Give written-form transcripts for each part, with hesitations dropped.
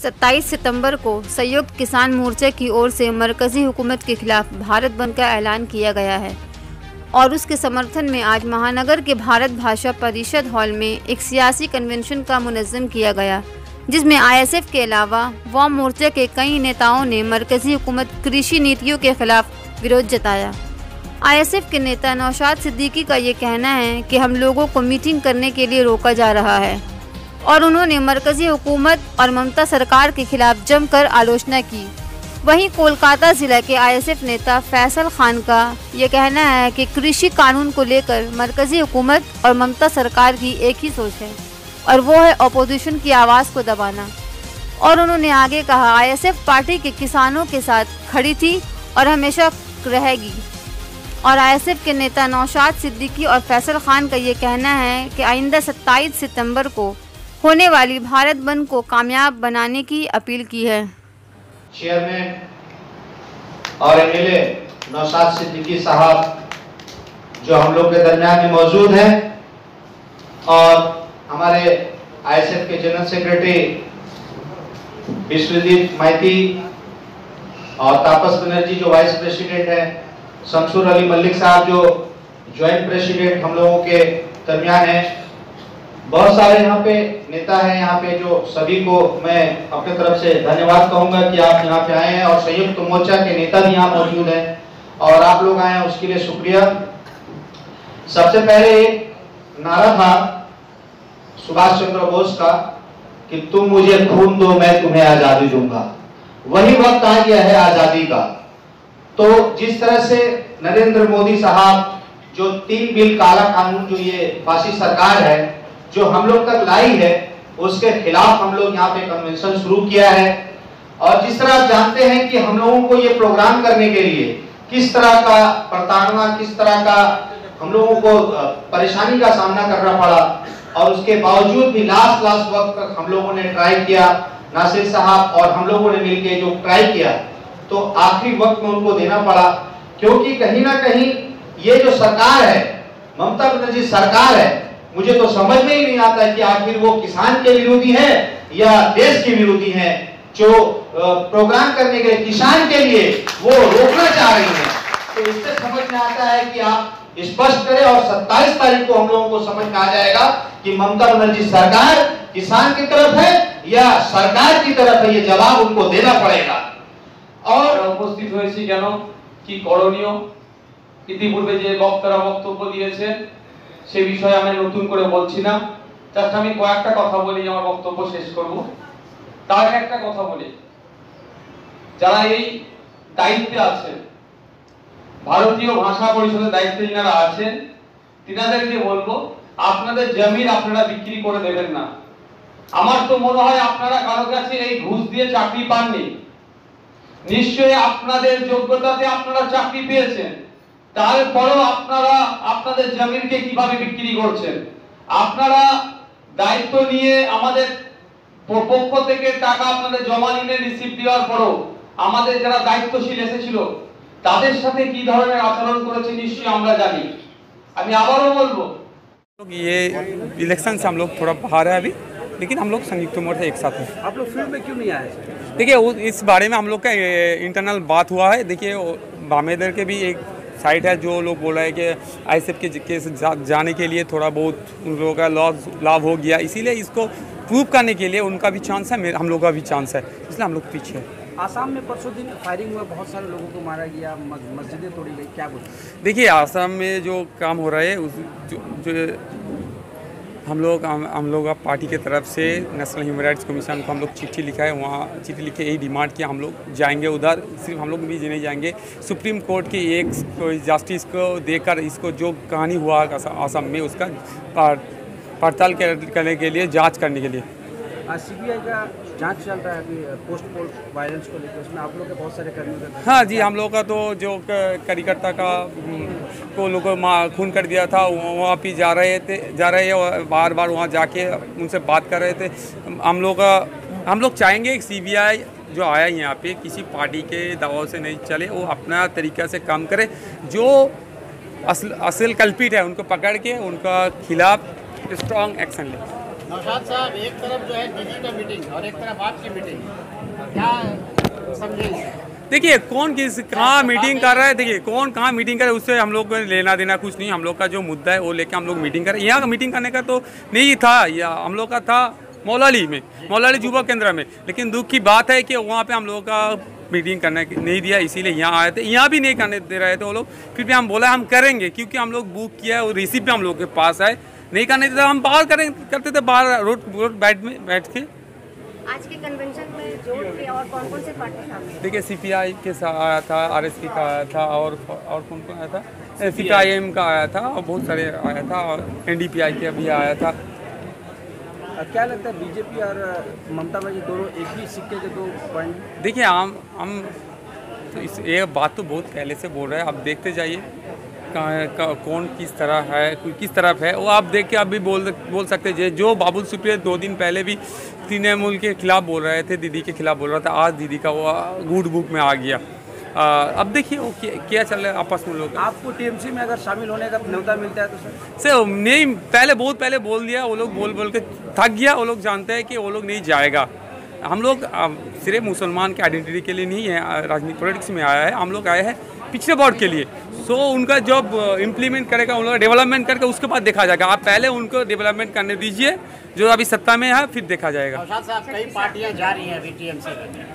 27 सितंबर को संयुक्त किसान मोर्चा की ओर से मरकजी हुकूमत के खिलाफ भारत बंद का ऐलान किया गया है और उसके समर्थन में आज महानगर के भारत भाषा परिषद हॉल में एक सियासी कन्वेंशन का मुनज़्ज़म किया गया, जिसमें आईएसएफ के अलावा वाम मोर्चा के कई नेताओं ने मरकजी हुकूमत कृषि नीतियों के खिलाफ विरोध जताया। आईएसएफ के नेता नौशाद सिद्दीकी का ये कहना है कि हम लोगों को मीटिंग करने के लिए रोका जा रहा है और उन्होंने मरकजी हुकूमत और ममता सरकार के खिलाफ जमकर आलोचना की। वहीं कोलकाता जिला के आईएसएफ नेता फैसल खान का ये कहना है कि कृषि कानून को लेकर मरकजी हुकूमत और ममता सरकार की एक ही सोच है और वो है अपोजिशन की आवाज़ को दबाना। और उन्होंने आगे कहा, आईएसएफ पार्टी के किसानों के साथ खड़ी थी और हमेशा रहेगी। और आईएसएफ के नेता नौशाद सिद्दीकी और फैसल खान का ये कहना है कि आइंदा 27 सितंबर को होने वाली भारत बंद को कामयाब बनाने की अपील की है। चेयरमैन और एमएलए नौशाद सिद्दीकी साहब जो हम लोग के दरमियान में मौजूद हैं और हमारे आईएसएफ के जनरल सेक्रेटरी विश्वजीत माइती और तापस बनर्जी जो वाइस प्रेसिडेंट हैं, शमसूर अली मलिक साहब जो ज्वाइंट प्रेसिडेंट हम लोगों के दरमियान हैं, बहुत सारे यहाँ पे नेता हैं। यहाँ पे जो सभी को मैं अपने तरफ से धन्यवाद कहूंगा कि आप यहाँ पे आए हैं और संयुक्त मोर्चा के नेता भी यहाँ मौजूद हैं और आप लोग आए हैं उसके लिए शुक्रिया। सबसे पहले एक नारा था सुभाष चंद्र बोस का कि तुम मुझे खून दो मैं तुम्हें आजादी दूंगा। वही वक्त आ गया है आजादी का। तो जिस तरह से नरेंद्र मोदी साहब जो 3 बिल काला कानून जो ये फासी सरकार है जो हम लोग तक लाई है, उसके खिलाफ हम लोग यहाँ पे कन्वेंशन शुरू किया है। और जिस तरह आप जानते हैं कि हम लोगों को ये प्रोग्राम करने के लिए किस तरह का प्रताड़ना, किस तरह का हम लोगों को परेशानी का सामना करना पड़ा और उसके बावजूद भी लास्ट वक्त तक हम लोगों ने ट्राई किया, नासिर साहब और हम लोगों ने मिलकर जो ट्राई किया तो आखिरी वक्त में उनको देना पड़ा, क्योंकि कहीं ना कहीं ये जो सरकार है, ममता बनर्जी सरकार है, मुझे तो समझ में ही नहीं आता कि आखिर वो किसान के विरोधी है या देश के विरोधी है जो प्रोग्राम करने के लिए किसान के लिए वो रोकना चाह रही है। तो इससे समझ में आता है कि आप स्पष्ट करें और 27 तारीख को हम लोगों को समझ में आ जाएगा कि ममता बनर्जी सरकार किसान की तरफ है या सरकार की तरफ है, ये जवाब उनको देना पड़ेगा। और उपस्थित হয়েছি কেন কি করণীয় ইতিপূর্বে যে বক্তারা বক্তব্য দিয়েছেন সে বিষয়ে আমি নতুন করে বলছি না, জাস্ট আমি কয়েকটা কথা বলি আমার বক্তব্য শেষ করব। তার একটা কথা বলি, যারা এই দায়িত্বে আছেন, ভারতীয় ভাষা পরিষদের দায়িত্বে যারা আছেন, তিনাদেরকে বলবো আপনাদের জমির আপনারা বিক্রি করে দেবেন না। আমার তো মনে হয় আপনারা কারো কাছে এই ঘুষ দিয়ে চাকরি পাননি, নিশ্চয়ই আপনাদের যোগ্যতাতে আপনারা চাকরি পেয়েছেন, তারপরেও আপনারা আপনাদের জমিকে কিভাবে বিক্রি করছেন? আপনারা দায়িত্ব নিয়ে আমাদের পক্ষ থেকে টাকা আপনাদের জমা নিয়ে রিসিপ্ট দেওয়ার পরও আমাদের যারা দায়িত্বশীল এসেছিল তাদের সাথে কি ধরনের আচরণ করেছে নিশ্চয়ই আমরা জানি। আমি আবারও বলবো ये इलेक्शन से हम लोग थोड़ा बाहर है अभी, लेकिन हम लोग संयुक्त मोर्चा एक साथ हैं। आप लोग फील्ड में क्यों नहीं आए? देखिए इस बारे में हम लोग का इंटरनल बात हुआ है। देखिए बामेदर के भी एक साइड है जो लोग बोल रहे हैं कि आईएसएफ के जाने के लिए थोड़ा बहुत उन लोगों का लाभ हो गया, इसीलिए इसको प्रूव करने के लिए उनका भी चांस है, हम लोग का भी चांस है, इसलिए हम लोग पीछे हैं। आसाम में परसों दिन फायरिंग हुआ, बहुत सारे लोगों को मारा गया, मस्जिदें तोड़ी गई, क्या बोलते? देखिए आसाम में जो काम हो रहा है जो हम लोग पार्टी की तरफ से नेशनल ह्यूमन राइट्स कमीशन को हम लोग चिट्ठी लिखा है, वहाँ चिट्ठी लिख के यही डिमांड किया हम लोग जाएंगे उधर। सिर्फ हम लोग भी नहीं जाएंगे, सुप्रीम कोर्ट की एक जस्टिस को देकर इसको जो कहानी हुआ आसाम में उसका पड़ताल करने के लिए, जांच करने के लिए। सीबीआई का जांच चल रहा है अभी पोस्ट पोल वायलेंस को लेकर, उसमें आप लोग के बहुत सारे कर्मी। हाँ जी, हम लोग का तो जो कार्यकर्ता का को लोगों खून कर दिया था वहाँ पे जा रहे हैं, बार वहाँ जाके उनसे बात कर रहे थे। हम लोग चाहेंगे कि सीबीआई जो आया यहाँ पे किसी पार्टी के दबाव से नहीं चले, वो अपना तरीका से काम करे, जो असल कल्पिट है उनको पकड़ के उनका खिलाफ स्ट्रॉन्ग एक्शन ले। नौशाद साहब, एक तरफ जो है दीदी का मीटिंग और एक तरफ आपकी मीटिंग, क्या समझेंगे? देखिए कौन किस कहाँ मीटिंग कर रहा है, देखिए कौन कहाँ मीटिंग कर रहा है उससे हम लोग को लेना देना कुछ नहीं। हम लोग का जो मुद्दा है वो लेके हम लोग मीटिंग कर रहे हैं। यहाँ का मीटिंग करने का तो नहीं था, या हम लोग का था मौलाली में, मौलाली युवा केंद्र में। लेकिन दुख की बात है कि वहाँ पे हम लोगों का मीटिंग करने नहीं दिया, इसीलिए यहाँ आए थे। यहाँ भी नहीं करने दे रहे थे वो लोग, फिर भी हम बोला हम करेंगे क्योंकि हम लोग बुक किया है और रिसीप्ट भी हम लोग के पास है। नहीं करने देते हम बाहर करते थे, बाहर रोड बैठ के। आज के कन्वेंशन में जोड़ के और कौन कौन से पार्टी शामिल? देखिए सीपीआई के साथ आया था, आरएसपी का आया था, और कौन कौन आया था, सीपीआईएम का आया था, और बहुत सारे आया था, और एनडीपीआई का भी आया था। क्या लगता है बीजेपी और ममता बनर्जी दोनों एक ही सिक्के के दो पॉइंट? देखिए हम तो ये बात तो बहुत पहले से बोल रहे हैं, आप देखते जाइए कौन किस तरह है, किस तरफ है, वो आप देख के आप भी बोल सकते हैं। जो बाबुल सुप्रियो 2 दिन पहले भी तृणमूल के खिलाफ बोल रहे थे, दीदी के खिलाफ बोल रहा था, आज दीदी का वो गुड बुक में आ गया। अब देखिए वो क्या चल रहा है आपस में लोग। आपको टीएमसी में अगर शामिल होने का न्योता मिलता है तो सर नहीं, बहुत पहले बोल दिया, वो लोग बोल के थक गया। वो लोग जानते हैं कि वो लोग नहीं जाएगा। हम लोग सिर्फ मुसलमान के आइडेंटिटी के लिए नहीं है, राजनीति पॉलिटिक्स में आया है, हम लोग आए हैं पिछड़े वर्ग के लिए। सो उनका जब इम्प्लीमेंट करेगा, उन लोग डेवलपमेंट करके उसके बाद देखा जाएगा। आप पहले उनको डेवलपमेंट करने दीजिए, जो अभी सत्ता में है, फिर देखा जाएगा। नौशाद साहब, कई पार्टियां जा रही हैं अभी टीएमसी में,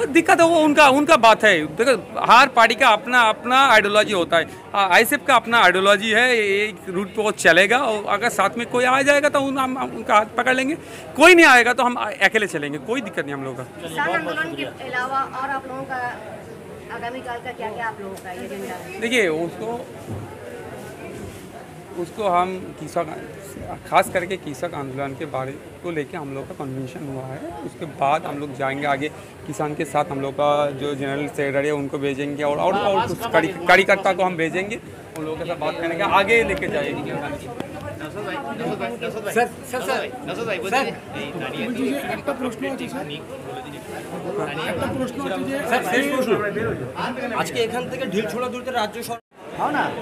दिक्कत है वो उनका बात है। देखो हर पार्टी का अपना आइडियोलॉजी होता है। आईएसएफ का अपना आइडियोलॉजी है, एक रूट पे वो चलेगा, और अगर साथ में कोई आ जाएगा तो हम उनका हाथ पकड़ लेंगे। कोई नहीं आएगा तो हम अकेले चलेंगे, कोई दिक्कत नहीं हम लोग का। किसान आंदोलन के अलावा और आप लोगों का आगामी काल का क्या आप लोगों का एजेंडा है? देखिए उसको हम कृषक, खास करके कृषक आंदोलन के बारे को लेके हम लोग का कन्वेंशन हुआ है। उसके बाद हम लोग जाएंगे आगे, किसान के साथ हम लोग का जो जनरल सेक्रेटरी है उनको भेजेंगे, और कुछ कार्यकर्ता को हम भेजेंगे, उन लोगों के साथ बात करने के आगे लेके जाएंगे। আজকে এখান থেকে ঢিল ছোড়া দূরতে রাজ্য সরকার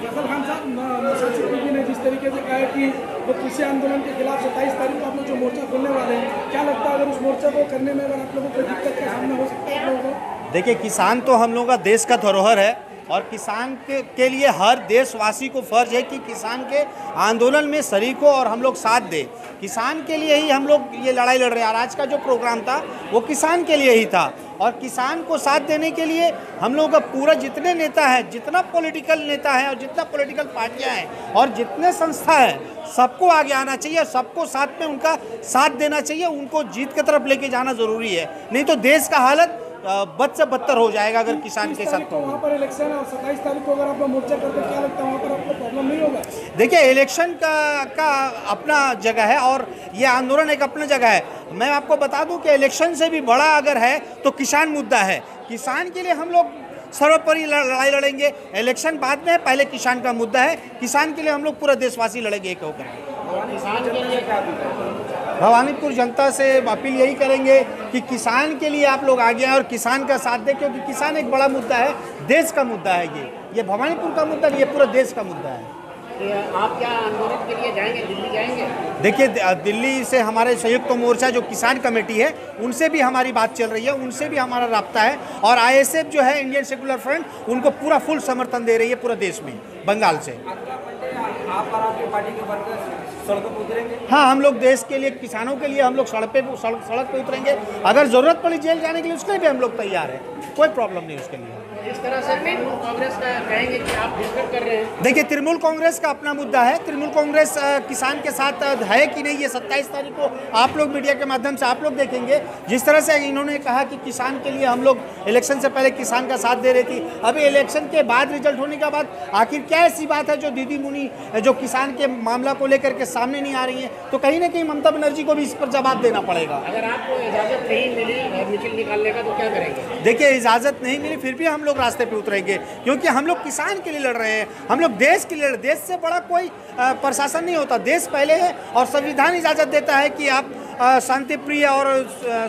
फैसल खान साहब, नौशाद सिद्दीकी ने जिस तरीके से कहा है कि वो कृषि आंदोलन के खिलाफ 27 तारीख को आप लोग जो मोर्चा खोलने वाले हैं, क्या लगता है अगर उस मोर्चा को करने में अगर आप लोगों को दिक्कत का सामना हो सकता है आप लोगों को? देखिए, किसान तो हम लोगों का देश का धरोहर है, और किसान के लिए हर देशवासी को फ़र्ज है कि किसान के आंदोलन में शरीक हो और हम लोग साथ दें। किसान के लिए ही हम लोग ये लड़ाई लड़ रहे हैं, और आज का जो प्रोग्राम था वो किसान के लिए ही था। और किसान को साथ देने के लिए हम लोगों का पूरा जितने नेता है, जितना पॉलिटिकल नेता है, और जितना पॉलिटिकल पार्टियां हैं, और जितने संस्था है, सबको आगे आना चाहिए, सबको साथ में उनका साथ देना चाहिए। उनको जीत की तरफ लेके जाना ज़रूरी है, नहीं तो देश का हालत बद से बदतर हो जाएगा अगर किसान के साथ। वहाँ पर इलेक्शन है और 27 तारीख को अगर आप लोग मोर्चा करते हैं, क्या लगता है वहाँ पर आपको प्रॉब्लम नहीं होगा? देखिए, इलेक्शन का अपना जगह है, और ये आंदोलन एक अपना जगह है। मैं आपको बता दूं कि इलेक्शन से भी बड़ा अगर है तो किसान मुद्दा है। किसान के लिए हम लोग सर्वोपरि लड़ाई लड़ेंगे। इलेक्शन बाद में है, पहले किसान का मुद्दा है। किसान के लिए हम लोग पूरा देशवासी लड़ेंगे एक होकर। भवानीपुर जनता से अपील यही करेंगे कि किसान के लिए आप लोग आगे आए और किसान का साथ दें, क्योंकि किसान एक बड़ा मुद्दा है, देश का मुद्दा है। ये भवानीपुर का मुद्दा नहीं, ये पूरा देश का मुद्दा है। आप क्या आंदोलन के लिए जाएंगे, दिल्ली जाएंगे? देखिए, दिल्ली से हमारे संयुक्त मोर्चा जो किसान कमेटी है, उनसे भी हमारी बात चल रही है, उनसे भी हमारा राब्ता है। और आईएसएफ जो है, इंडियन सेकुलर फ्रंट, उनको पूरा फुल समर्थन दे रही है पूरा देश में, बंगाल से। आप और आपकी पार्टी के वर्कर सड़कों पर उतरेंगे? हाँ, हम लोग देश के लिए, किसानों के लिए हम लोग सड़क पे उतरेंगे। अगर ज़रूरत पड़ी जेल जाने के लिए, उसके लिए भी हम लोग तैयार हैं, कोई प्रॉब्लम नहीं उसके लिए। इस तरह से तृणमूल कांग्रेस का कहेंगे कि आप डिस्कस कर रहे हैं। देखिए, तृणमूल कांग्रेस का अपना मुद्दा है। तृणमूल कांग्रेस किसान के साथ है कि नहीं, ये 27 तारीख को आप लोग मीडिया के माध्यम से आप लोग देखेंगे। जिस तरह से इन्होंने कहा कि किसान के लिए हम लोग इलेक्शन से पहले किसान का साथ दे रही थी, अभी इलेक्शन के बाद रिजल्ट होने के बाद आखिर क्या ऐसी बात है जो दीदी मुनी जो किसान के मामला को लेकर के सामने नहीं आ रही है? तो कहीं ना कहीं ममता बनर्जी को भी इस पर जवाब देना पड़ेगा। अगर आपको इजाज़त नहीं मिली मिचिल निकालने का तो क्या करेंगे? देखिए, इजाज़त नहीं मिली फिर भी हम लोग रास्ते पे उतरेंगे, क्योंकि हम लोग किसान के लिए लड़ रहे हैं, हम लोग देश के लिए। देश से बड़ा कोई प्रशासन नहीं होता, देश पहले है। और संविधान इजाज़त देता है कि आप शांति प्रिय और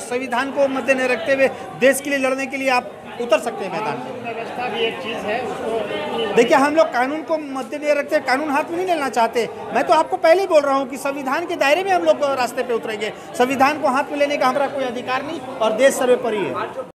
संविधान को मद्देनजर रखते हुए देश के लिए लड़ने के लिए आप उतर सकते हैं मैदान में। व्यवस्था भी एक चीज़ है, उसको देखिए, हम लोग कानून को मद्देनजर रखते हैं, कानून हाथ में नहीं लेना चाहते। मैं तो आपको पहले ही बोल रहा हूँ कि संविधान के दायरे में हम लोग रास्ते पे उतरेंगे। संविधान को हाथ में लेने का हमारा कोई अधिकार नहीं और देश सर्वोपरि है।